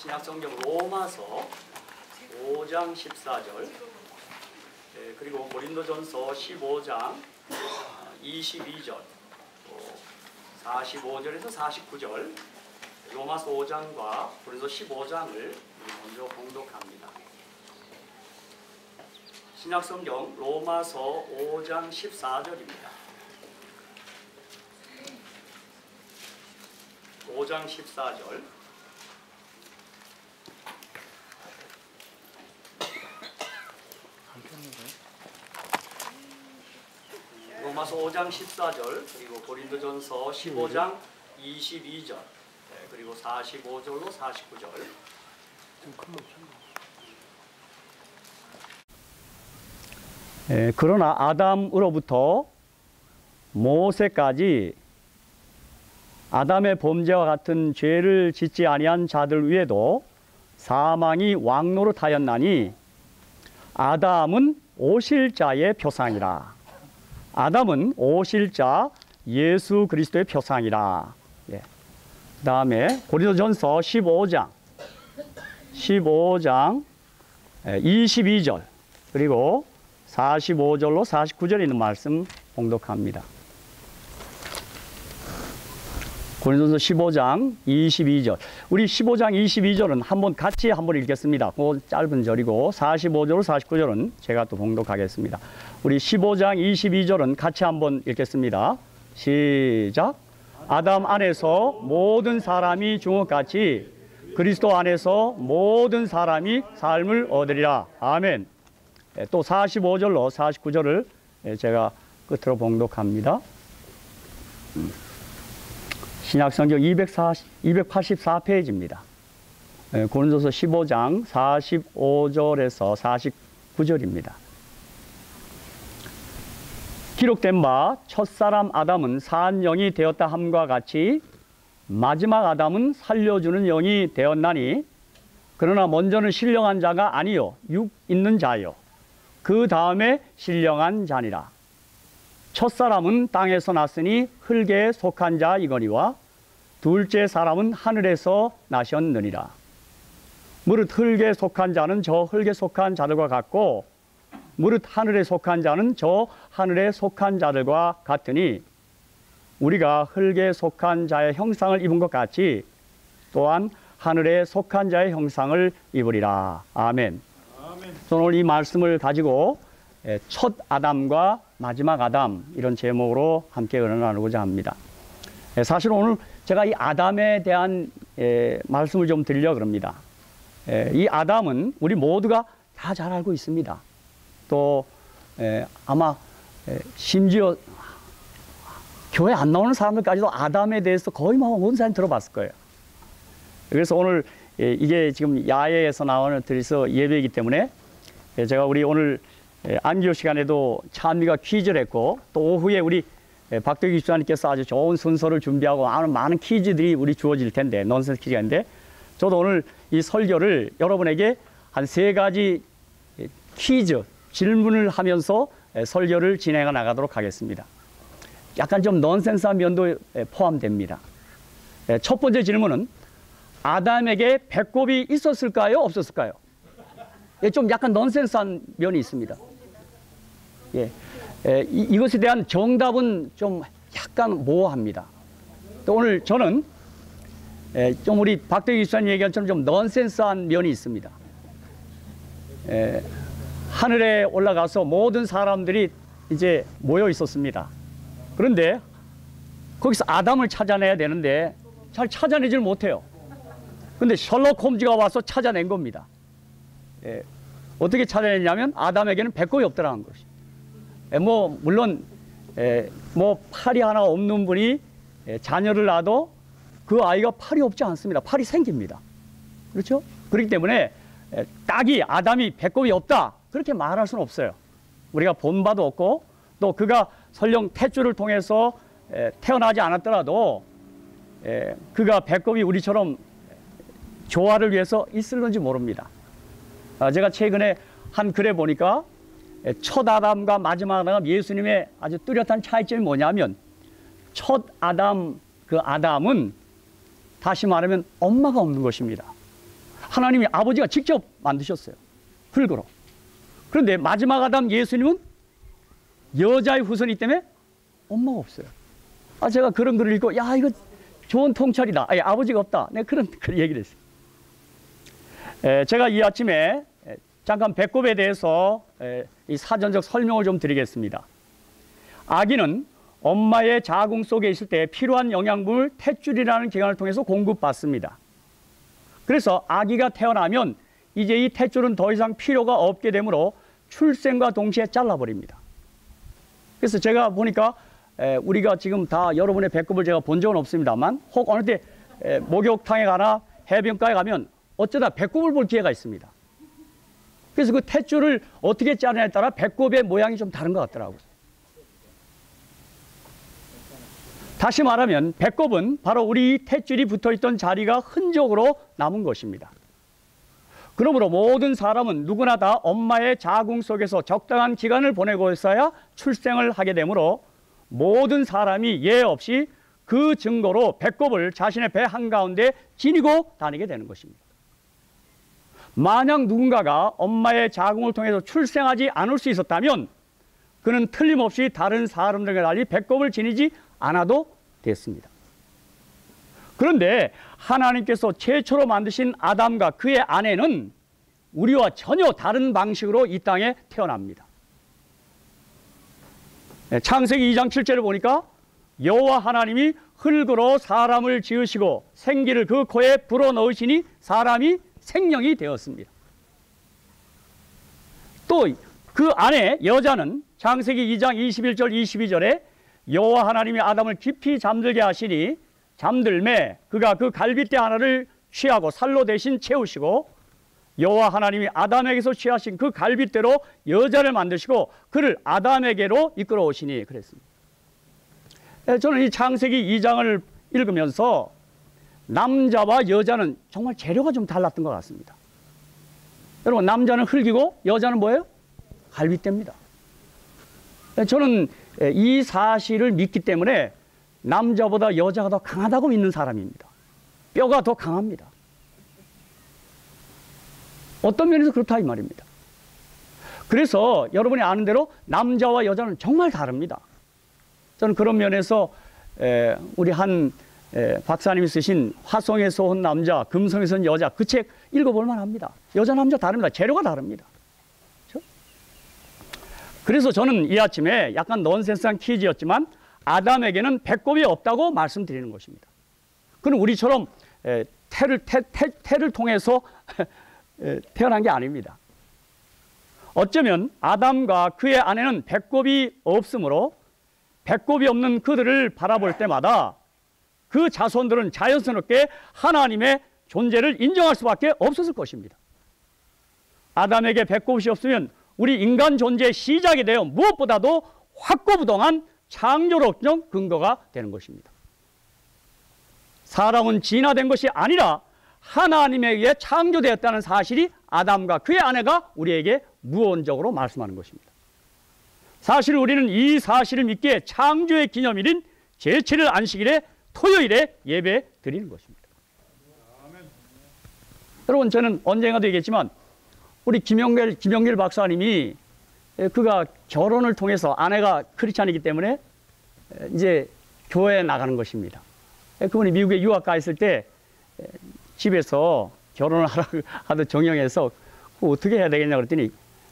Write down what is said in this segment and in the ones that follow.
신약성경 로마서 5장 14절, 그리고 고린도전서 15장 22절, 45절에서 49절, 로마서 5장과 고린도 15장을 먼저 봉독합니다. 신약성경 로마서 5장 14절입니다. 5장 14절. 로마서 5장 14절, 그리고 고린도전서 15장 22절, 그리고 45절로 49절. 그러나 아담으로부터 모세까지 아담의 범죄와 같은 죄를 짓지 아니한 자들 위에도 사망이 왕노릇하였나니 아담은 오실 자의 표상이라. 아담은 오실 자 예수 그리스도의 표상이라. 그 다음에 고린도전서 15장 22절 그리고 45절로 49절에 있는 말씀 봉독합니다. 고린도전서 15장 22절. 우리 15장 22절은 같이 한번 읽겠습니다. 그 짧은 절이고 45절로 49절은 제가 또 봉독하겠습니다. 우리 15장 22절은 같이 한번 읽겠습니다. 시작. 아담 안에서 모든 사람이 죽은 것 같이 그리스도 안에서 모든 사람이 삶을 얻으리라. 아멘. 또 45절로 49절을 제가 끝으로 봉독합니다. 신약성경 284페이지입니다. 고린도서 15장 45절에서 49절입니다. 기록된 바 첫사람 아담은 산 영이 되었다 함과 같이 마지막 아담은 살려주는 영이 되었나니 그러나 먼저는 신령한 자가 아니요 육 있는 자요 그 다음에 신령한 자니라. 첫사람은 땅에서 났으니 흙에 속한 자이거니와 둘째 사람은 하늘에서 나셨느니라. 무릇 흙에 속한 자는 저 흙에 속한 자들과 같고 무릇 하늘에 속한 자는 저 하늘에 속한 자들과 같으니 우리가 흙에 속한 자의 형상을 입은 것 같이 또한 하늘에 속한 자의 형상을 입으리라. 아멘. 저는 오늘 이 말씀을 가지고 첫 아담과 마지막 아담 이런 제목으로 함께 은혜를 나누고자 합니다. 사실 오늘 제가 이 아담에 대한 말씀을 좀 드리려고 합니다. 이 아담은 우리 모두가 다 잘 알고 있습니다. 또 아마 심지어 교회 안 나오는 사람들까지도 아담에 대해서 거의 모든 사람이 들어봤을 거예요. 그래서 오늘 이게 지금 야외에서 나오는 드려서 예배이기 때문에 제가 우리 오늘 안기호 시간에도 찬미가 퀴즈를 했고 또 오후에 우리 박덕희 집사님께서 아주 좋은 순서를 준비하고 많은 퀴즈들이 우리 주어질 텐데 넌센스 퀴즈가 있는데 저도 오늘 이 설교를 여러분에게 한 3가지 퀴즈 질문을 하면서 설교를 진행해 나가도록 하겠습니다. 약간 좀 넌센스한 면도 포함됩니다. 첫 번째 질문은 아담에게 배꼽이 있었을까요? 없었을까요? 좀 약간 넌센스한 면이 있습니다. 이것에 대한 정답은 좀 약간 모호합니다. 또 오늘 저는 좀 우리 박대기 집사님 얘기한처럼 좀 넌센스한 면이 있습니다. 하늘에 올라가서 모든 사람들이 이제 모여 있었습니다. 그런데 거기서 아담을 찾아내야 되는데 잘 찾아내질 못해요. 근데 셜록 홈즈가 와서 찾아낸 겁니다. 어떻게 찾아냈냐면 아담에게는 배꼽이 없더라는 것이. 물론 팔이 하나 없는 분이 자녀를 낳아도 그 아이가 팔이 없지 않습니다. 팔이 생깁니다. 그렇죠? 그렇기 때문에 딱이 아담이 배꼽이 없다 그렇게 말할 수는 없어요. 우리가 본 바도 없고 또 그가 설령 탯줄을 통해서 태어나지 않았더라도 그가 배꼽이 우리처럼 조화를 위해서 있을는지 모릅니다. 제가 최근에 한 글에 보니까 첫 아담과 마지막 아담 예수님의 아주 뚜렷한 차이점이 뭐냐면 첫 아담, 그 아담은 다시 말하면 엄마가 없는 것입니다. 하나님이 아버지가 직접 만드셨어요. 흙으로. 그런데 마지막 아담 예수님은 여자의 후손이기 때문에 엄마가 없어요. 제가 그런 글을 읽고 야 이거 좋은 통찰이다. 아버지가 없다. 내가 그런 얘기를 했어요. 제가 이 아침에 잠깐 배꼽에 대해서 이 사전적 설명을 좀 드리겠습니다. 아기는 엄마의 자궁 속에 있을 때 필요한 영양분을 탯줄이라는 기관을 통해서 공급받습니다. 그래서 아기가 태어나면 이제 이 탯줄은 더 이상 필요가 없게 되므로 출생과 동시에 잘라버립니다. 그래서 제가 보니까 우리가 지금 다 여러분의 배꼽을 제가 본 적은 없습니다만 혹 어느 때 목욕탕에 가나 해변가에 가면 어쩌다 배꼽을 볼 기회가 있습니다. 그래서 그 탯줄을 어떻게 자르냐에 따라 배꼽의 모양이 좀 다른 것 같더라고요. 다시 말하면 배꼽은 바로 우리 탯줄이 붙어있던 자리가 흔적으로 남은 것입니다. 그러므로 모든 사람은 누구나 다 엄마의 자궁 속에서 적당한 기간을 보내고 있어야 출생을 하게 되므로 모든 사람이 예 없이 그 증거로 배꼽을 자신의 배 한가운데 지니고 다니게 되는 것입니다. 만약 누군가가 엄마의 자궁을 통해서 출생하지 않을 수 있었다면 그는 틀림없이 다른 사람들과 달리 배꼽을 지니지 않아도 됐습니다. 그런데 하나님께서 최초로 만드신 아담과 그의 아내는 우리와 전혀 다른 방식으로 이 땅에 태어납니다. 창세기 2장 7절을 보니까 여호와 하나님이 흙으로 사람을 지으시고 생기를 그 코에 불어넣으시니 사람이 생명이 되었습니다. 또 그 아내 여자는 창세기 2장 21절 22절에 여호와 하나님이 아담을 깊이 잠들게 하시니 잠들매 그가 그 갈빗대 하나를 취하고 살로 대신 채우시고 여호와 하나님이 아담에게서 취하신 그 갈빗대로 여자를 만드시고 그를 아담에게로 이끌어 오시니 그랬습니다. 저는 이 창세기 2장을 읽으면서 남자와 여자는 정말 재료가 좀 달랐던 것 같습니다. 여러분 남자는 흙이고 여자는 뭐예요? 갈빗대입니다. 저는 이 사실을 믿기 때문에 남자보다 여자가 더 강하다고 믿는 사람입니다. 뼈가 더 강합니다. 어떤 면에서 그렇다 이 말입니다. 그래서 여러분이 아는 대로 남자와 여자는 정말 다릅니다. 저는 그런 면에서 우리 한 박사님이 쓰신 화성에서 온 남자, 금성에서 온 여자 그 책 읽어볼 만합니다. 여자 남자 다릅니다. 재료가 다릅니다. 그렇죠? 그래서 저는 이 아침에 약간 넌센스한 퀴즈였지만 아담에게는 배꼽이 없다고 말씀드리는 것입니다. 그는 우리처럼 태를 통해서 태어난 게 아닙니다. 어쩌면 아담과 그의 아내는 배꼽이 없으므로 배꼽이 없는 그들을 바라볼 때마다 그 자손들은 자연스럽게 하나님의 존재를 인정할 수밖에 없었을 것입니다. 아담에게 배꼽이 없으면 우리 인간 존재의 시작이 되어 무엇보다도 확고부동한 창조론적 근거가 되는 것입니다. 사람은 진화된 것이 아니라 하나님에 의해 창조되었다는 사실이 아담과 그의 아내가 우리에게 무언적으로 말씀하는 것입니다. 사실 우리는 이 사실을 믿기에 창조의 기념일인 제7일 안식일에 토요일에 예배 드리는 것입니다. 여러분 저는 언젠가도 얘기했지만 우리 김영길 박사님이 그가 결혼을 통해서 아내가 크리스찬이기 때문에 이제 교회에 나가는 것입니다. 그분이 미국에 유학 가 있을 때 집에서 결혼을 하도 정형해서 어떻게 해야 되겠냐 그랬더니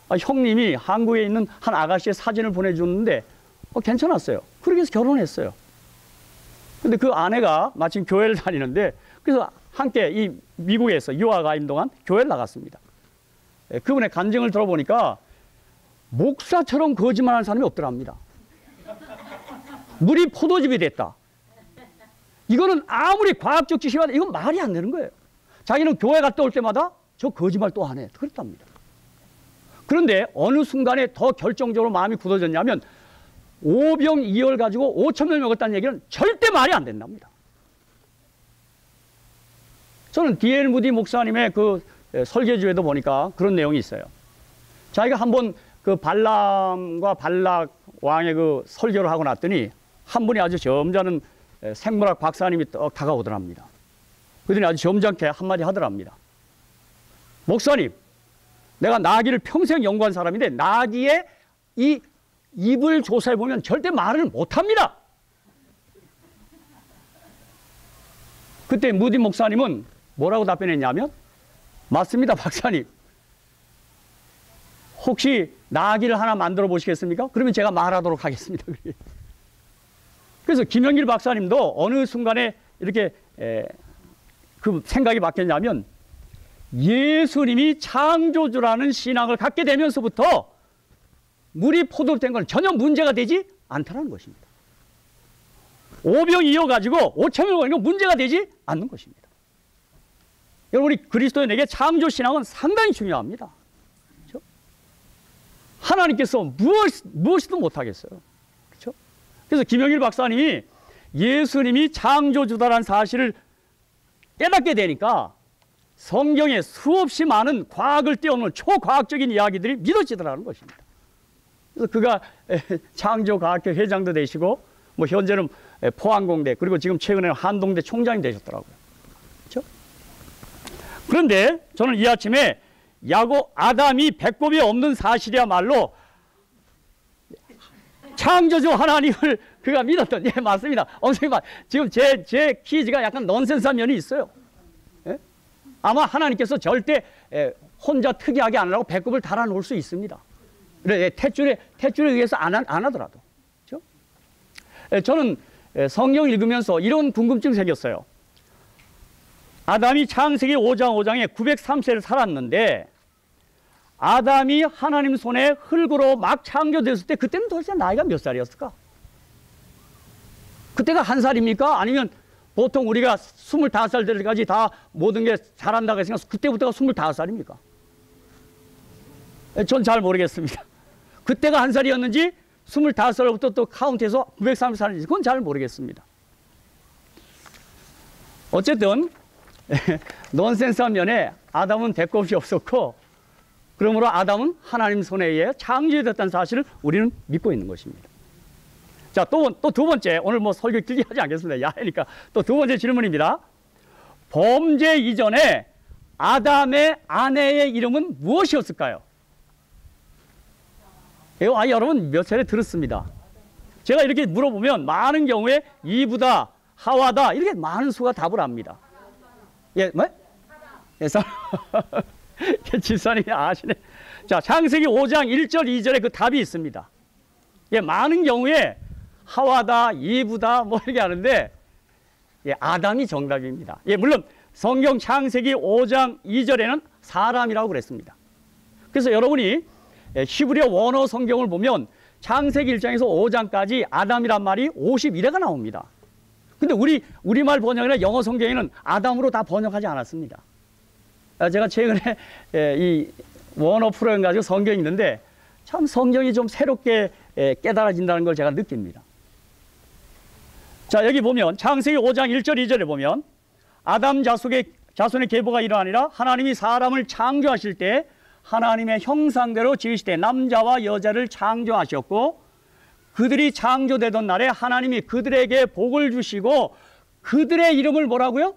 형님이 한국에 있는 한 아가씨의 사진을 보내줬는데 괜찮았어요. 그렇게 해서 결혼했어요. 근데 그 아내가 마침 교회를 다니는데 그래서 함께 이 미국에서 유학 가인 동안 교회를 나갔습니다. 그분의 간증을 들어보니까 목사처럼 거짓말하는 사람이 없더랍니다. 물이 포도즙이 됐다. 이거는 아무리 과학적 지식이 와도 이건 말이 안 되는 거예요. 자기는 교회 갔다 올 때마다 저 거짓말 또 안 해. 그랬답니다. 그런데 어느 순간에 더 결정적으로 마음이 굳어졌냐면 오병 이어를 가지고 5,000명 먹었다는 얘기는 절대 말이 안 된답니다. 저는 D.L. 무디 목사님의 그 설계주에도 보니까 그런 내용이 있어요. 자기가 한번 그 발람과 발락 왕의 그 설교를 하고 났더니 한 분이 아주 점잖은 생물학 박사님이 떡 다가오더랍니다. 그들이 아주 점잖게 한마디 하더랍니다. 목사님, 내가 나귀를 평생 연구한 사람인데 나귀의 이 입을 조사해 보면 절대 말을 못합니다. 그때 무디 목사님은 뭐라고 답변했냐면, 맞습니다, 박사님. 혹시 나귀를 하나 만들어 보시겠습니까? 그러면 제가 말하도록 하겠습니다. 그래서 김영길 박사님도 어느 순간에 이렇게 그 생각이 바뀌었냐면, 예수님이 창조주라는 신앙을 갖게 되면서부터 물이 포도로 된 건 전혀 문제가 되지 않다는 것입니다. 오병 이어가지고 5천명을 거는 건 문제가 되지 않는 것입니다. 여러분, 우리 그리스도인에게 창조 신앙은 상당히 중요합니다. 그렇죠? 하나님께서 무엇이든 못하겠어요. 그렇죠? 그래서 김영일 박사님이 예수님이 창조주다라는 사실을 깨닫게 되니까 성경에 수없이 많은 과학을 뛰어넘는 초과학적인 이야기들이 믿어지더라는 것입니다. 그래서 그가 창조과학회 회장도 되시고, 뭐 현재는 포항공대, 그리고 지금 최근에는 한동대 총장이 되셨더라고요. 그렇죠? 그런데 저는 이 아침에 아담이 배꼽이 없는 사실이야말로 창조주 하나님을 그가 믿었던, 예, 맞습니다. 지금 제 퀴즈가 약간 넌센스한 면이 있어요. 예? 아마 하나님께서 절대 혼자 특이하게 안 하라고 배꼽을 달아놓을 수 있습니다. 그래, 탯줄에 의해서 안 하더라도. 그렇죠? 저는 성경 읽으면서 이런 궁금증이 생겼어요. 아담이 창세기 5장 5장에 903세를 살았는데, 아담이 하나님 손에 흙으로 막 창조됐을 때 그때는 도대체 나이가 몇 살이었을까? 그때가 한 살입니까? 아니면 보통 우리가 25살 될 때까지 다 모든 게 잘한다고 했으니까 그때부터가 25살입니까? 전 잘 모르겠습니다. 그때가 한 살이었는지 25살부터 또 카운트해서 930살인지 그건 잘 모르겠습니다. 어쨌든 넌센스한 면에 아담은 배꼽이 없었고, 그러므로 아담은 하나님 손에 의해 창조됐다는 사실을 우리는 믿고 있는 것입니다. 자, 또 두 번째, 오늘 뭐 설교 길게 하지 않겠습니다. 야해니까 또 두 번째 질문입니다. 범죄 이전에 아담의 아내의 이름은 무엇이었을까요? 여러분 몇 차례 들었습니다. 제가 이렇게 물어보면 많은 경우에 이브다, 하와다 이렇게 많은 수가 답을 합니다. 예, 뭐? 예, 집사님이 아시네. 자, 창세기 5장 1절 2절에 그 답이 있습니다. 예, 많은 경우에 하와다, 이브다 뭐 이렇게 하는데, 예, 아담이 정답입니다. 예, 물론 성경 창세기 5장 2절에는 사람이라고 그랬습니다. 그래서 여러분이 히브리어 원어 성경을 보면 창세기 1장에서 5장까지 아담이란 말이 51회가 나옵니다. 근데 우리말 번역이나 영어 성경에는 아담으로 다 번역하지 않았습니다. 제가 최근에 이 원어 프로그램 가지고 성경이 있는데 참 성경이 좀 새롭게 깨달아진다는 걸 제가 느낍니다. 자, 여기 보면 창세기 5장 1절 2절에 보면 아담 자손의 계보가 이러하니라. 하나님이 사람을 창조하실 때 하나님의 형상대로 지으시되 남자와 여자를 창조하셨고, 그들이 창조되던 날에 하나님이 그들에게 복을 주시고 그들의 이름을 뭐라고요?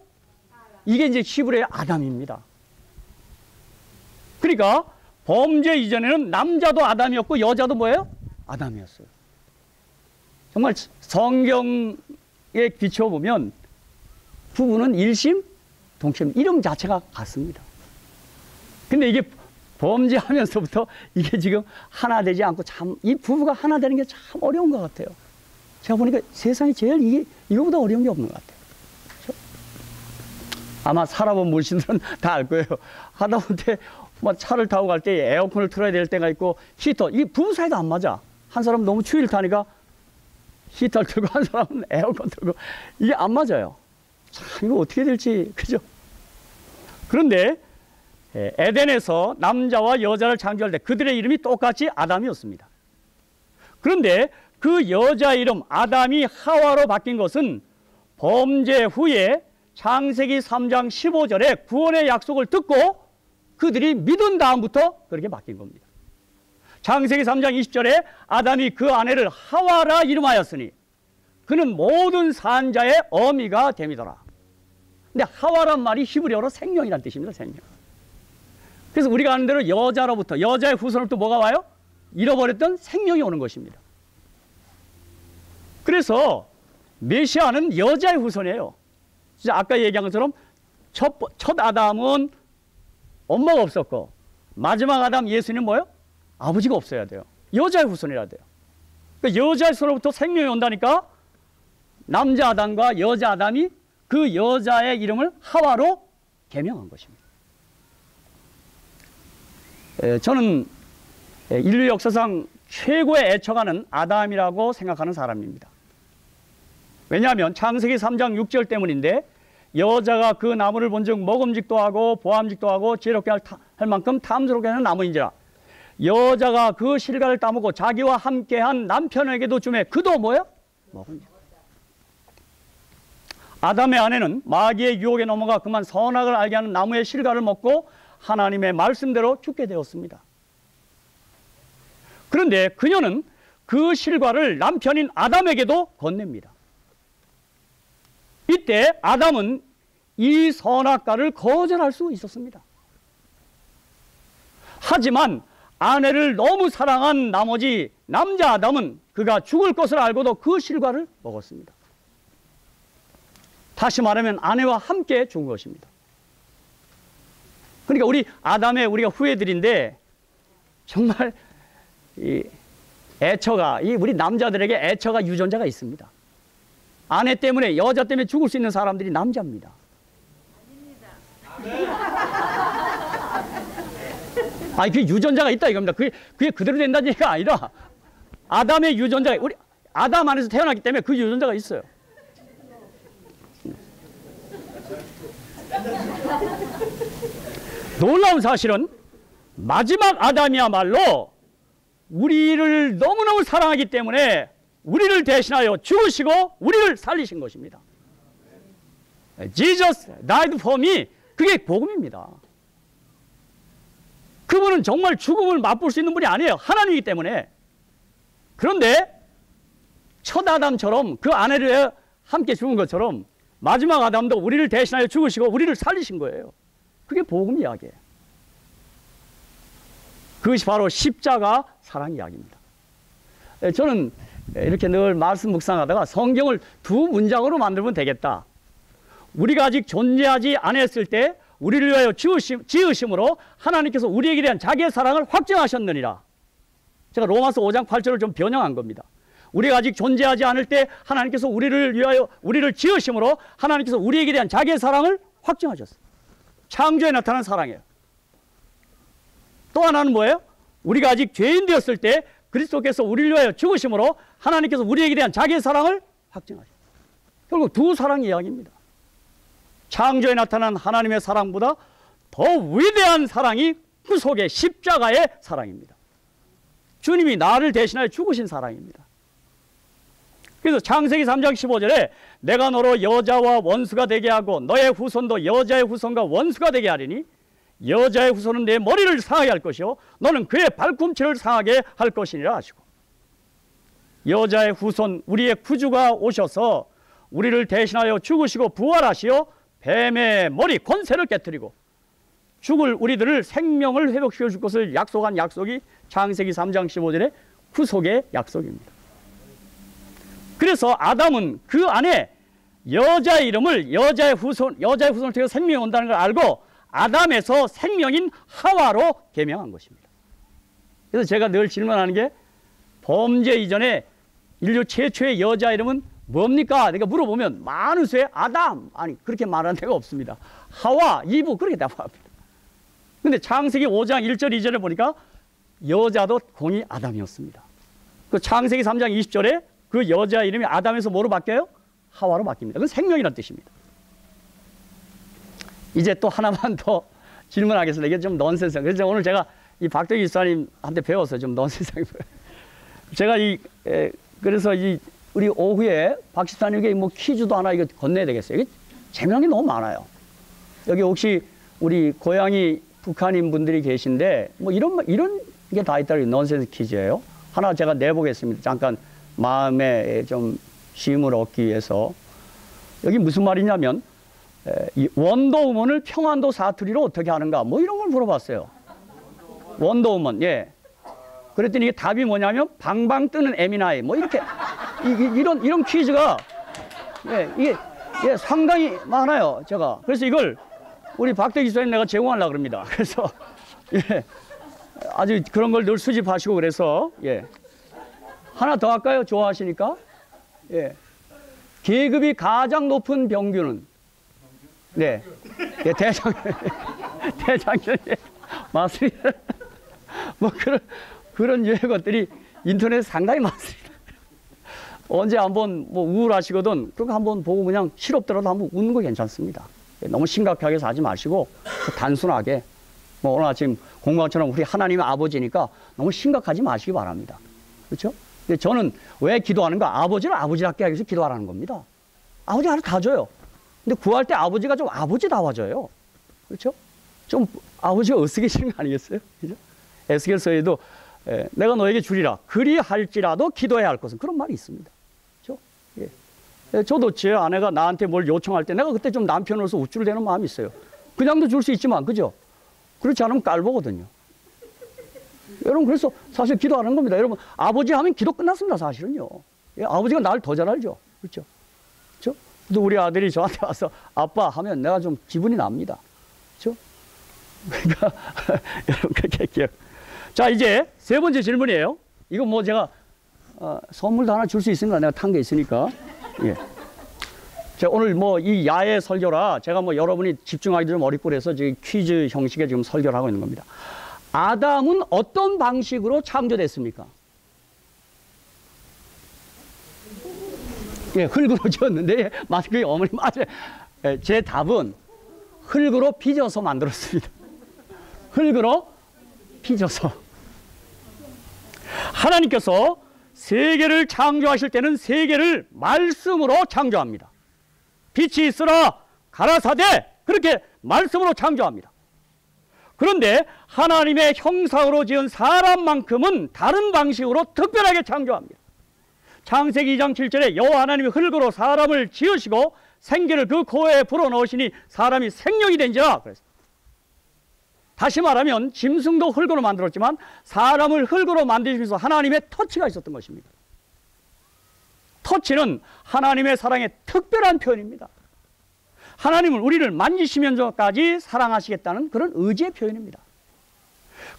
이게 이제 히브리어의 아담입니다. 그러니까 범죄 이전에는 남자도 아담이었고 여자도 뭐예요? 아담이었어요. 정말 성경에 비춰보면 부부는 일심 동심, 이름 자체가 같습니다. 근데 이게 범죄하면서부터 이게 지금 하나 되지 않고 참 이 부부가 하나 되는 게 참 어려운 것 같아요. 제가 보니까 세상에 제일 이거보다 어려운 게 없는 것 같아요. 그렇죠? 아마 살아본 물신들은 다 알 거예요. 하다못해 뭐 차를 타고 갈 때 에어컨을 틀어야 될 때가 있고 히터, 이게 부부 사이도 안 맞아. 한 사람은 너무 추위를 타니까 히터를 틀고 한 사람은 에어컨 틀고 이게 안 맞아요. 참 이거 어떻게 될지, 그죠? 그런데 에덴에서 남자와 여자를 창조할 때 그들의 이름이 똑같이 아담이었습니다. 그런데 그 여자 이름 아담이 하와로 바뀐 것은 범죄 후에 창세기 3장 15절에 구원의 약속을 듣고 그들이 믿은 다음부터 그렇게 바뀐 겁니다. 창세기 3장 20절에 아담이 그 아내를 하와라 이름하였으니 그는 모든 산자의 어미가 됨이더라. 근데 하와란 말이 히브리어로 생명이라는 뜻입니다. 생명. 그래서 우리가 아는 대로 여자로부터, 여자의 후손으로부터 뭐가 와요? 잃어버렸던 생명이 오는 것입니다. 그래서 메시아는 여자의 후손이에요. 진짜 아까 얘기한 것처럼 첫 아담은 엄마가 없었고, 마지막 아담 예수님은 뭐예요? 아버지가 없어야 돼요. 여자의 후손이라 돼요. 그러니까 여자의 손으로부터 생명이 온다니까 남자 아담과 여자 아담이 그 여자의 이름을 하와로 개명한 것입니다. 저는 인류 역사상 최고의 애처가는 아담이라고 생각하는 사람입니다. 왜냐하면 창세기 3장 6절 때문인데, 여자가 그 나무를 본즉 먹음직도 하고 보암직도 하고 지혜롭게 할 만큼 탐스럽게 하는 나무인지라. 여자가 그 실과를 따먹고 자기와 함께한 남편에게도 주매 그도 뭐예요? 먹음직. 아담의 아내는 마귀의 유혹에 넘어가 그만 선악을 알게 하는 나무의 실과를 먹고 하나님의 말씀대로 죽게 되었습니다. 그런데 그녀는 그 실과를 남편인 아담에게도 건넵니다. 이때 아담은 이 선악과를 거절할 수 있었습니다. 하지만 아내를 너무 사랑한 나머지 남자 아담은 그가 죽을 것을 알고도 그 실과를 먹었습니다. 다시 말하면 아내와 함께 죽은 것입니다. 그러니까 우리 아담의 우리가 후예들인데 정말 이 애처가, 우리 남자들에게 애처가 유전자가 있습니다. 아내 때문에, 여자 때문에 죽을 수 있는 사람들이 남자입니다. 아니, 그게 유전자가 있다 이겁니다. 그게 그대로 된다는 얘기가 아니라 아담의 유전자가, 우리 아담 안에서 태어났기 때문에 그 유전자가 있어요. 놀라운 사실은 마지막 아담이야말로 우리를 너무너무 사랑하기 때문에 우리를 대신하여 죽으시고 우리를 살리신 것입니다. Jesus died for me. 그게 복음입니다. 그분은 정말 죽음을 맛볼 수 있는 분이 아니에요. 하나님이기 때문에. 그런데 첫 아담처럼 그 아내를 함께 죽은 것처럼 마지막 아담도 우리를 대신하여 죽으시고 우리를 살리신 거예요. 그게 복음 이야기예요. 그것이 바로 십자가 사랑 이야기입니다. 저는 이렇게 늘 말씀 묵상하다가 성경을 두 문장으로 만들면 되겠다. 우리가 아직 존재하지 않았을 때 우리를 위하여 지으심으로 하나님께서 우리에게 대한 자기의 사랑을 확증하셨느니라. 제가 로마서 5장 8절을 좀 변형한 겁니다. 우리가 아직 존재하지 않을 때 하나님께서 우리를 위하여 우리를 지으심으로 하나님께서 우리에게 대한 자기의 사랑을 확증하셨어요. 창조에 나타난 사랑이에요. 또 하나는 뭐예요? 우리가 아직 죄인 되었을 때 그리스도께서 우리를 위하여 죽으심으로 하나님께서 우리에게 대한 자기의 사랑을 확증하셨어요. 결국 두 사랑 이야기입니다. 창조에 나타난 하나님의 사랑보다 더 위대한 사랑이 그 속에 십자가의 사랑입니다. 주님이 나를 대신하여 죽으신 사랑입니다. 그래서 창세기 3장 15절에 내가 너로 여자와 원수가 되게 하고 너의 후손도 여자의 후손과 원수가 되게 하리니 여자의 후손은 내 머리를 상하게 할 것이요 너는 그의 발꿈치를 상하게 할 것이니라 하시고, 여자의 후손 우리의 구주가 오셔서 우리를 대신하여 죽으시고 부활하시어 뱀의 머리 권세를 깨뜨리고 죽을 우리들을 생명을 회복시켜 줄 것을 약속한 약속이 창세기 3장 15절의 구속의 약속입니다. 그래서 아담은 그 안에 여자의 이름을 여자의 후손을 통해 생명이 온다는 걸 알고 아담에서 생명인 하와로 개명한 것입니다. 그래서 제가 늘 질문하는 게 범죄 이전에 인류 최초의 여자 이름은 뭡니까? 내가 물어보면 많은 수의 아담, 아니 그렇게 말하는 데가 없습니다. 하와, 이브 그렇게 답합니다. 근데 창세기 5장 1절 2절에 보니까 여자도 공이 아담이었습니다. 그 창세기 3장 20절에 그 여자 이름이 아담에서 뭐로 바뀌어요? 하와로 바뀝니다. 그건 생명이라는 뜻입니다. 이제 또 하나만 더 질문하겠습니다. 이게 좀 넌센스. 그래서 오늘 제가 이 박덕희 집사님한테 배워서 좀 넌센스하게 제가 그래서 우리 오후에 박 집사님에게 뭐 퀴즈도 하나 이거 건네야 되겠어요. 이게 제명이 너무 많아요. 여기 혹시 우리 고향이 북한인 분들이 계신데 뭐 이런 게 다 있다는 넌센스 퀴즈예요. 하나 제가 내보겠습니다. 잠깐 마음에 좀 쉼을 얻기 위해서. 여기 무슨 말이냐면 이 원더우먼을 평안도 사투리로 어떻게 하는가 뭐 이런 걸 물어봤어요. 원더우먼. 예. 그랬더니 이게 답이 뭐냐면 방방 뜨는 에미나이 뭐 이렇게 이런 퀴즈가 이게 상당히 많아요. 제가 그래서 이걸 우리 박대 기수님 내가 제공하려고 그럽니다. 그래서 예, 아주 그런 걸 늘 수집하시고 그래서 예. 하나 더 할까요? 좋아하시니까. 예. 계급이 가장 높은 병균은 네, 예, 대장균 맞습니다. 뭐 그런 유의 것들이 인터넷에 상당히 많습니다. 언제 한번 뭐 우울하시거든 그렇게 한번 보고 그냥 실없더라도 한번 웃는 거 괜찮습니다. 너무 심각하게 하지 마시고 단순하게 뭐 오늘 아침 공부처럼 우리 하나님의 아버지니까 너무 심각하지 마시기 바랍니다. 그렇죠? 저는 왜 기도하는가? 아버지를 아버지답게 하기 위해서 기도하라는 겁니다. 아버지가 하나 다 줘요. 근데 구할 때 아버지가 좀 아버지다워져요. 그렇죠? 좀 아버지가 으스개시는 거 아니겠어요? 그죠? 에스겔서에도 내가 너에게 주리라. 그리할지라도 기도해야 할 것은 그런 말이 있습니다. 그렇죠? 예. 저도 제 아내가 나한테 뭘 요청할 때 내가 그때 좀 남편으로서 우쭐대는 마음이 있어요. 그냥도 줄 수 있지만, 그죠? 그렇지 않으면 깔보거든요. 여러분, 그래서 사실 기도하는 겁니다. 여러분, 아버지 하면 기도 끝났습니다, 사실은요. 예, 아버지가 나를 더 잘 알죠. 그렇죠? 그렇죠? 또 우리 아들이 저한테 와서 아빠 하면 내가 좀 기분이 납니다. 그렇죠? 그러니까, 여러분, 그렇게 기억. 자, 이제 세 번째 질문이에요. 이거 뭐 제가 선물도 하나 줄 수 있으니까 내가 탄 게 있으니까. 예. 자, 오늘 뭐 이 야외 설교라 제가 뭐 여러분이 집중하기도 좀 어렵고 그래서 지금 퀴즈 형식의 지금 설교를 하고 있는 겁니다. 아담은 어떤 방식으로 창조됐습니까? 예, 흙으로 지었는데, 그게 어머니 맞아요. 예, 제 답은 흙으로 빚어서 만들었습니다. 흙으로 빚어서. 하나님께서 세계를 창조하실 때는 세계를 말씀으로 창조합니다. 빛이 있으라 가라사대 그렇게 말씀으로 창조합니다. 그런데 하나님의 형상으로 지은 사람만큼은 다른 방식으로 특별하게 창조합니다. 창세기 2장 7절에 여호와 하나님이 흙으로 사람을 지으시고 생기를 그 코에 불어넣으시니 사람이 생명이 된지라. 그래서 다시 말하면 짐승도 흙으로 만들었지만 사람을 흙으로 만드시면서 하나님의 터치가 있었던 것입니다. 터치는 하나님의 사랑의 특별한 표현입니다. 하나님은 우리를 만지시면서까지 사랑하시겠다는 그런 의지의 표현입니다.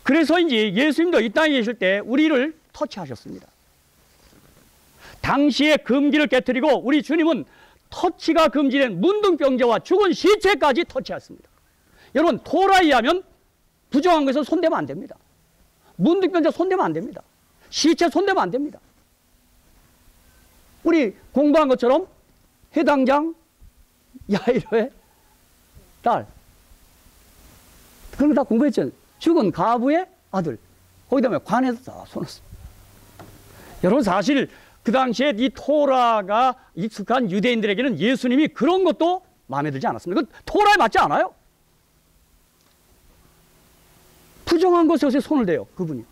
그래서인지 예수님도 이 땅에 계실 때 우리를 터치하셨습니다. 당시에 금기를 깨뜨리고 우리 주님은 터치가 금지된 문둥병자와 죽은 시체까지 터치했습니다. 여러분, 토라에 의하면 부정한 것은 손대면 안 됩니다. 문둥병자 손대면 안 됩니다. 시체 손대면 안 됩니다. 우리 공부한 것처럼 해당장 야이로의 딸, 그런 거 다 공부했잖아요. 죽은 가부의 아들, 거기다가 관에서 다 손었습니다. 여러분, 사실 그 당시에 이 토라가 익숙한 유대인들에게는 예수님이 그런 것도 마음에 들지 않았습니다. 그 토라에 맞지 않아요. 부정한 것에 어떻게 손을 대요, 그분이.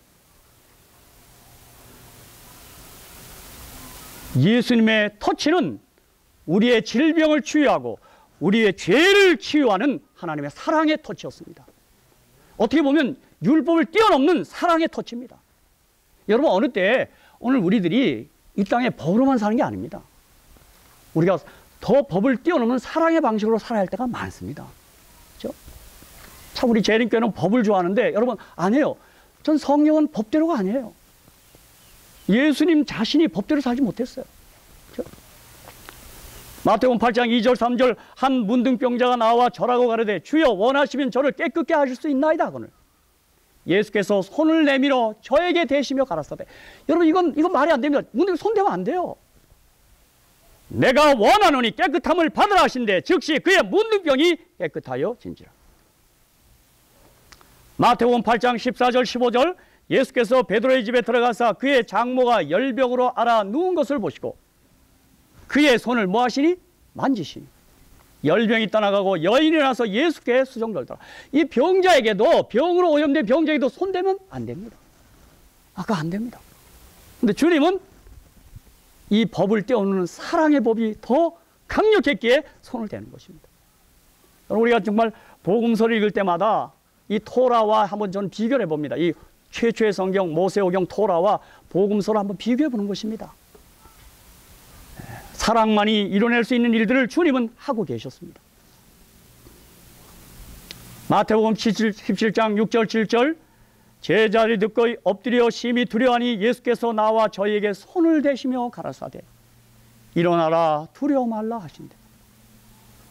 예수님의 터치는 우리의 질병을 치유하고 우리의 죄를 치유하는 하나님의 사랑의 터치였습니다. 어떻게 보면 율법을 뛰어넘는 사랑의 터치입니다. 여러분, 어느 때 오늘 우리들이 이 땅에 법으로만 사는 게 아닙니다. 우리가 더 법을 뛰어넘는 사랑의 방식으로 살아야 할 때가 많습니다. 그렇죠? 참 우리 재림교회는 법을 좋아하는데 여러분, 아니에요. 전 성령은 법대로가 아니에요. 예수님 자신이 법대로 살지 못했어요. 그렇죠? 마태복음 8장 2절 3절 한 문둥병자가 나와 절하고 가로되 주여 원하시면 저를 깨끗게 하실 수 있나이다 하거늘 예수께서 손을 내밀어 저에게 대시며 가라사대. 여러분, 이건 말이 안 됩니다. 문둥병 손 대면 안 돼요. 내가 원하노니 깨끗함을 받으라 하신대 즉시 그의 문둥병이 깨끗하여 진지라. 마태복음 8장 14절 15절 예수께서 베드로의 집에 들어가사 그의 장모가 열병으로 앓아 누운 것을 보시고 그의 손을 뭐 하시니? 만지시니 열병이 떠나가고 여인이 나서 예수께 수종들더라. 이 병자에게도, 병으로 오염된 병자에게도 손대면 안 됩니다. 아까 안 됩니다. 근데 주님은 이 법을 뛰어넘는 사랑의 법이 더 강력했기에 손을 대는 것입니다. 우리가 정말 복음서를 읽을 때마다 이 토라와 한번 저는 비교를 해봅니다. 이 최초의 성경 모세오경 토라와 복음서를 한번 비교해 보는 것입니다. 사랑만이 이뤄낼 수 있는 일들을 주님은 하고 계셨습니다. 마태복음 17장 6절 7절 제자들이 듣고 엎드려 심히 두려워하니 예수께서 나와 저희에게 손을 대시며 가라사대 일어나라 두려워 말라 하신대.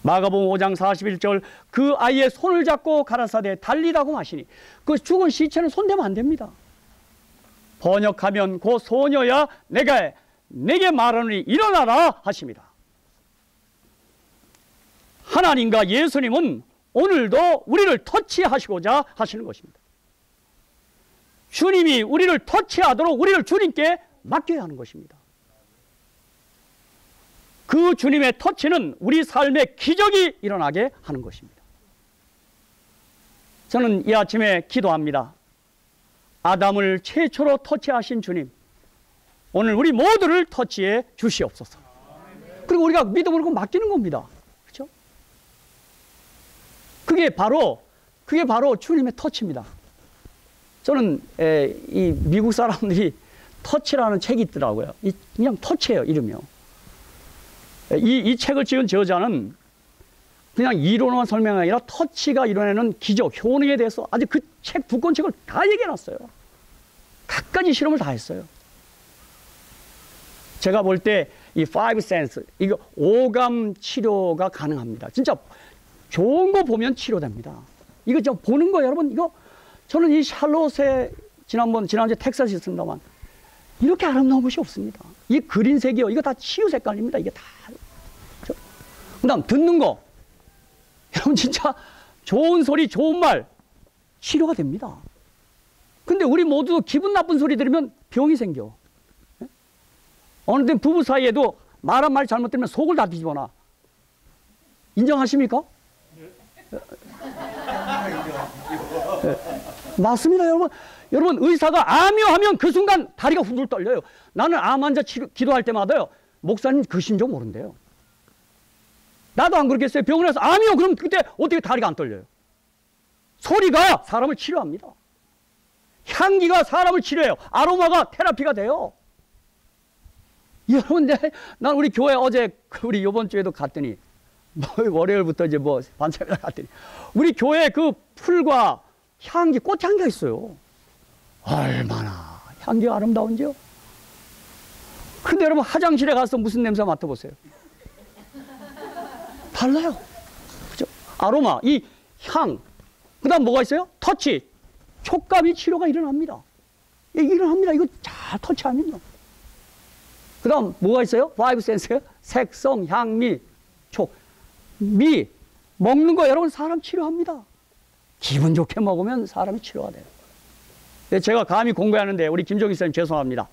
마가복음 5장 41절 그 아이의 손을 잡고 가라사대 달리라고 하시니 그 죽은 시체는 손대면 안 됩니다. 번역하면 그 소녀야 내게 말하노니 일어나라 하십니다. 하나님과 예수님은 오늘도 우리를 터치하시고자 하시는 것입니다. 주님이 우리를 터치하도록 우리를 주님께 맡겨야 하는 것입니다. 그 주님의 터치는 우리 삶에 기적이 일어나게 하는 것입니다. 저는 이 아침에 기도합니다. 아담을 최초로 터치하신 주님, 오늘 우리 모두를 터치해 주시옵소서. 그리고 우리가 믿음으로 맡기는 겁니다. 그렇죠? 그게 바로 주님의 터치입니다. 저는 이 미국 사람들이 터치라는 책이 있더라고요. 그냥 터치예요, 이름이요. 이 책을 찍은 저자는 그냥 이론만 설명이 아니라 터치가 이뤄내는 기적, 효능에 대해서 아주 그 책 두 권 책을 다 얘기해놨어요. 갖가지 실험을 다 했어요. 제가 볼 때 이 five sense, 이거 오감 치료가 가능합니다. 진짜 좋은 거 보면 치료됩니다. 이거 좀 보는 거 여러분, 이거 저는 이 샬롯에 지난주에 텍사스에 있습니다만 이렇게 아름다운 것이 없습니다. 이 그린색이요, 이거 다 치유 색깔입니다. 이게 다. 그 다음 듣는 거, 여러분 진짜 좋은 소리 좋은 말 치료가 됩니다. 근데 우리 모두 기분 나쁜 소리 들으면 병이 생겨. 어느 때 부부 사이에도 말 한 말 잘못 들으면 속을 다 뒤집어놔. 인정하십니까? 맞습니다, 여러분. 여러분, 의사가 암이요 하면 그 순간 다리가 후들 떨려요. 나는 암 환자 기도할 때마다요, 목사님 그 심정 모른대요. 나도 안 그러겠어요. 병원에 가서 암이요, 그럼 그때 어떻게 다리가 안 떨려요? 소리가 사람을 치료합니다. 향기가 사람을 치료해요. 아로마가 테라피가 돼요. 여러분, 난 우리 교회 어제, 우리 이번 주에도 갔더니, 월요일부터 이제 반찬을 갔더니, 우리 교회 그 풀과 향기, 꽃향기가 있어요. 얼마나 향기가 아름다운지요? 근데 여러분, 화장실에 가서 무슨 냄새 맡아보세요. 달라요. 그죠? 아로마, 이 향. 그 다음 뭐가 있어요? 터치. 촉감이 치료가 일어납니다. 일어납니다. 이거 잘 터치합니다. 그 다음 뭐가 있어요? 파이브 센스요? 색성, 향미, 촉. 미. 먹는 거 여러분 사람 치료합니다. 기분 좋게 먹으면 사람이 치료가 돼요. 제가 감히 공개하는데 우리 김종희 선생님 죄송합니다.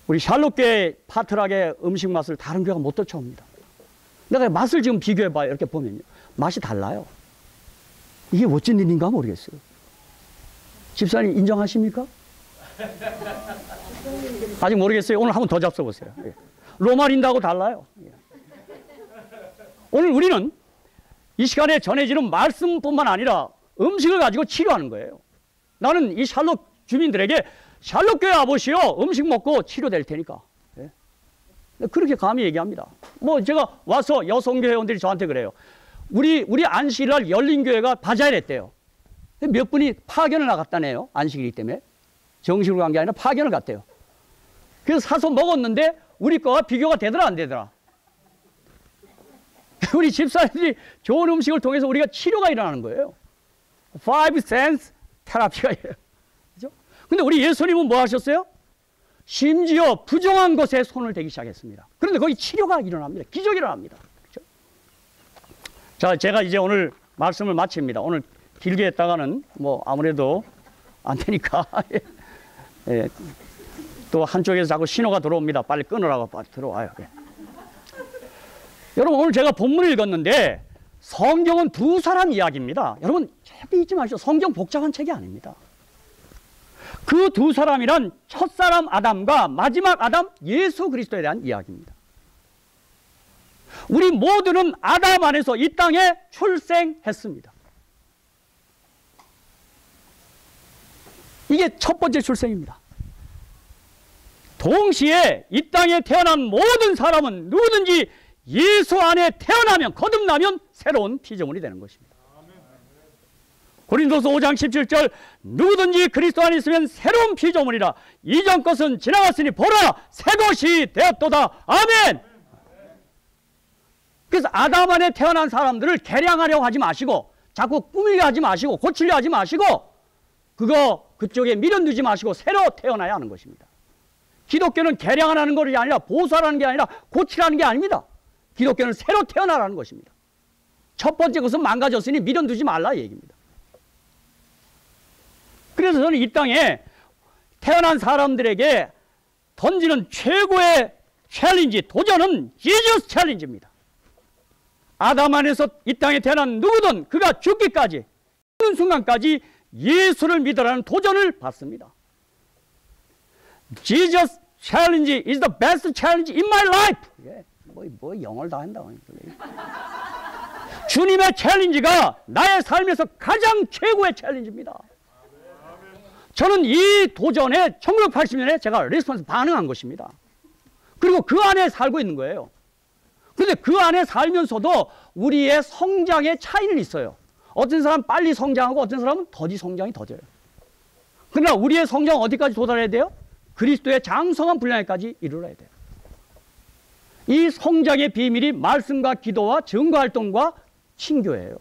우리 샬롯교회 파트락의 음식 맛을 다른 교회가 못 쫓아옵니다. 내가 맛을 지금 비교해봐요. 이렇게 보면요. 맛이 달라요. 이게 어쩐 일인가 모르겠어요. 집사님 인정하십니까? 아직 모르겠어요. 오늘 한번 더 잡숴보세요. 로마린다고 달라요. 오늘 우리는 이 시간에 전해지는 말씀뿐만 아니라 음식을 가지고 치료하는 거예요. 나는 이 샬롯 주민들에게 샬롯교회 와보시오. 음식 먹고 치료될 테니까. 그렇게 감히 얘기합니다. 제가 와서 여성교 회원들이 저한테 그래요. 우리 안식일날 열린교회가 바자회랬대요. 몇 분이 파견을 나갔다네요. 안식일이기 때문에. 정식으로 간 게 아니라 파견을 갔대요. 그래서 사서 먹었는데 우리 거가 비교가 되더라 안 되더라. 우리 집사님들이 좋은 음식을 통해서 우리가 치료가 일어나는 거예요. Five sense 테라피가 이래요. 그죠? 근데 우리 예수님은 뭐 하셨어요? 심지어 부정한 것에 손을 대기 시작했습니다. 그런데 거기 치료가 일어납니다. 기적이 일어납니다. 그렇죠? 자, 제가 이제 오늘 말씀을 마칩니다. 오늘 길게 했다가는 아무래도 안 되니까. 예. 또 한쪽에서 자꾸 신호가 들어옵니다. 빨리 끊으라고 빨리 들어와요. 예. 여러분, 오늘 제가 본문을 읽었는데 성경은 두 사람 이야기입니다. 여러분, 절대 잊지 마시오. 성경 복잡한 책이 아닙니다. 그 두 사람이란 첫사람 아담과 마지막 아담 예수 그리스도에 대한 이야기입니다. 우리 모두는 아담 안에서 이 땅에 출생했습니다. 이게 첫 번째 출생입니다. 동시에 이 땅에 태어난 모든 사람은 누구든지 예수 안에 태어나면, 거듭나면 새로운 피조물이 되는 것입니다. 고린도서 5장 17절, 누구든지 그리스도 안에 있으면 새로운 피조물이라. 이전 것은 지나갔으니 보라, 새 것이 되었도다. 아멘. 그래서 아담 안에 태어난 사람들을 개량하려고 하지 마시고, 자꾸 꾸미려 하지 마시고, 고치려 하지 마시고, 그쪽에 미련두지 마시고 새로 태어나야 하는 것입니다. 기독교는 개량하라는 것이 아니라, 보수하라는 게 아니라 고치라는 게 아닙니다. 기독교는 새로 태어나라는 것입니다. 첫 번째 것은 망가졌으니 미련두지 말라 이 얘기입니다. 그래서 저는 이 땅에 태어난 사람들에게 던지는 최고의 챌린지, 도전은 지저스 챌린지입니다. 아담 안에서 이 땅에 태어난 누구든 그가 죽기까지, 죽는 순간까지 예수를 믿으라는 도전을 받습니다. Jesus challenge is the best challenge in my life. 뭐 영어를 다 한다. 주님의 챌린지가 나의 삶에서 가장 최고의 챌린지입니다. 저는 이 도전에 1980년에 제가 리스폰스 반응한 것입니다. 그리고 그 안에 살고 있는 거예요. 그런데 그 안에 살면서도 우리의 성장의 차이는 있어요. 어떤 사람은 빨리 성장하고 어떤 사람은 더디 성장이 더뎌요. 그러나 우리의 성장은 어디까지 도달해야 돼요? 그리스도의 장성한 분량에까지 이르러야 돼요. 이 성장의 비밀이 말씀과 기도와 증거활동과 친교예요.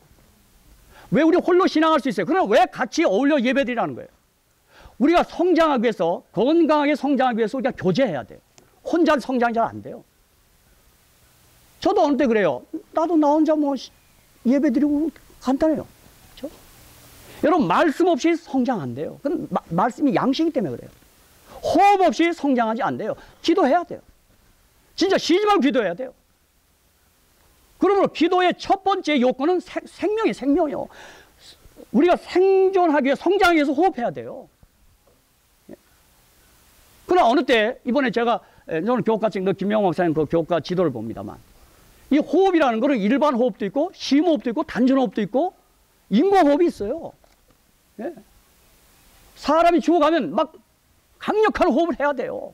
왜 우리 홀로 신앙할 수 있어요? 그러나 왜 같이 어울려 예배드리라는 거예요? 우리가 성장하기 위해서, 건강하게 성장하기 위해서 우리가 교제해야 돼요. 혼자 성장이 잘 안 돼요. 저도 어느 때 그래요. 나도 나 혼자 뭐 예배드리고 간단해요. 그렇죠? 여러분, 말씀 없이 성장 안 돼요. 그건 말씀이 양식이기 때문에 그래요. 호흡 없이 성장하지 안 돼요. 기도해야 돼요. 진짜 쉬지 말고 기도해야 돼요. 그러므로 기도의 첫 번째 요건은 생명이요. 우리가 생존하기 위해, 성장하기 위해서 호흡해야 돼요. 그러나 어느 때, 이번에 저는 교과 책, 김명호 목사님 그 교과 지도를 봅니다만, 이 호흡이라는 거는 일반 호흡도 있고, 심호흡도 있고, 단전호흡도 있고, 인공호흡이 있어요. 예. 사람이 죽어가면 막 강력한 호흡을 해야 돼요.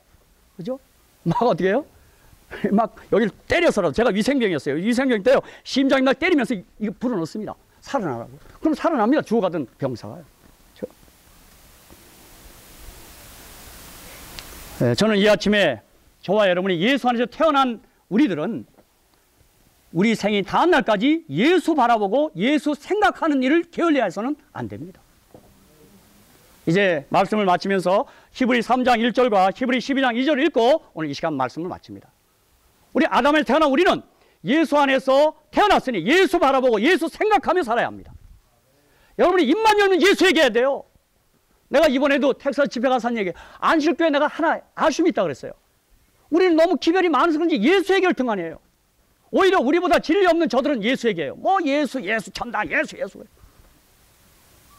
그죠? 막 어떻게 해요? 막 여기를 때려서라도, 제가 위생병이었어요. 위생병 때요. 심장이 막 때리면서 이거 불어넣습니다. 살아나라고. 그럼 살아납니다. 죽어가던 병사가요. 그렇죠? 네, 저는 이 아침에 저와 여러분이 예수 안에서 태어난 우리들은 우리 생이 다음 날까지 예수 바라보고 예수 생각하는 일을 게을리 해서는 안 됩니다. 이제 말씀을 마치면서 히브리 3장 1절과 히브리 12장 2절을 읽고 오늘 이 시간 말씀을 마칩니다. 우리 아담에 태어난 우리는 예수 안에서 태어났으니 예수 바라보고 예수 생각하며 살아야 합니다. 여러분이 입만 열면 예수 얘기해야 돼요. 내가 이번에도 텍사스 집회 가서 한 얘기, 안식교회 내가 하나 아쉬움이 있다고 그랬어요. 우리는 너무 기별이 많아서 그런지 예수 얘기를 등한해요. 오히려 우리보다 진리 없는 저들은 예수 얘기해요. 뭐 예수 천당, 예수.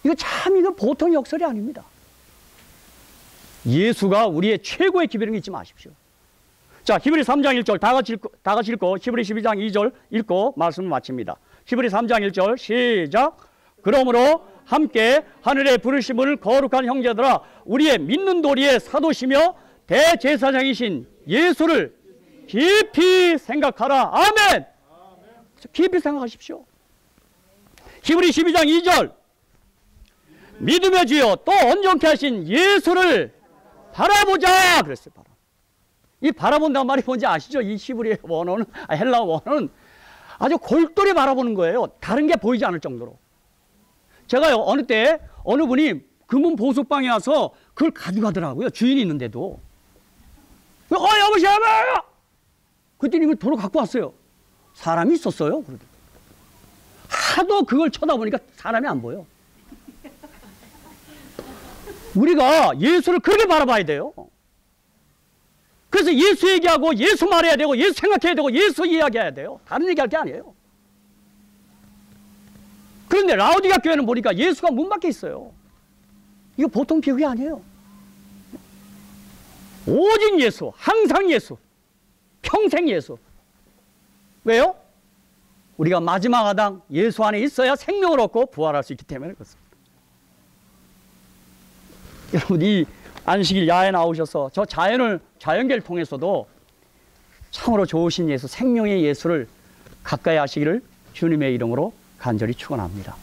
이거 보통 역설이 아닙니다. 예수가 우리의 최고의 기별인 거 잊지 마십시오. 자, 히브리 3장 1절 다 같이 읽고 히브리 12장 2절 읽고 말씀을 마칩니다. 히브리 3장 1절 시작. 그러므로 함께 하늘에 부르심을 거룩한 형제들아, 우리의 믿는 도리의 사도시며 대제사장이신 예수를 깊이 생각하라. 아멘. 깊이 생각하십시오. 히브리 12장 2절 믿음의 주여 또 온전케 하신 예수를 바라보자 그랬어요. 이 바라본다는 말이 뭔지 아시죠? 이 히브리 원어는, 헬라 원어는 아주 골똘히 바라보는 거예요. 다른 게 보이지 않을 정도로. 제가요, 어느 때 어느 분이 금은 보석방에 와서 그걸 가져가더라고요. 주인이 있는데도. 여보세요. 그랬더니 이걸 도로 갖고 왔어요. 사람이 있었어요. 하도 그걸 쳐다보니까 사람이 안 보여. 우리가 예수를 그렇게 바라봐야 돼요. 그래서 예수 얘기하고 예수 말해야 되고 예수 생각해야 되고 예수 이야기해야 돼요. 다른 얘기할 게 아니에요. 그런데 라오디가 교회는 보니까 예수가 문 밖에 있어요. 이거 보통 비극이 아니에요. 오직 예수, 항상 예수, 평생 예수. 왜요? 우리가 마지막 아담 예수 안에 있어야 생명을 얻고 부활할 수 있기 때문에 그렇습니다. 여러분 이 안식일 야외 나오셔서 저 자연계를 통해서도 참으로 좋으신 예수, 생명의 예수를 가까이 하시기를 주님의 이름으로 간절히 축원합니다.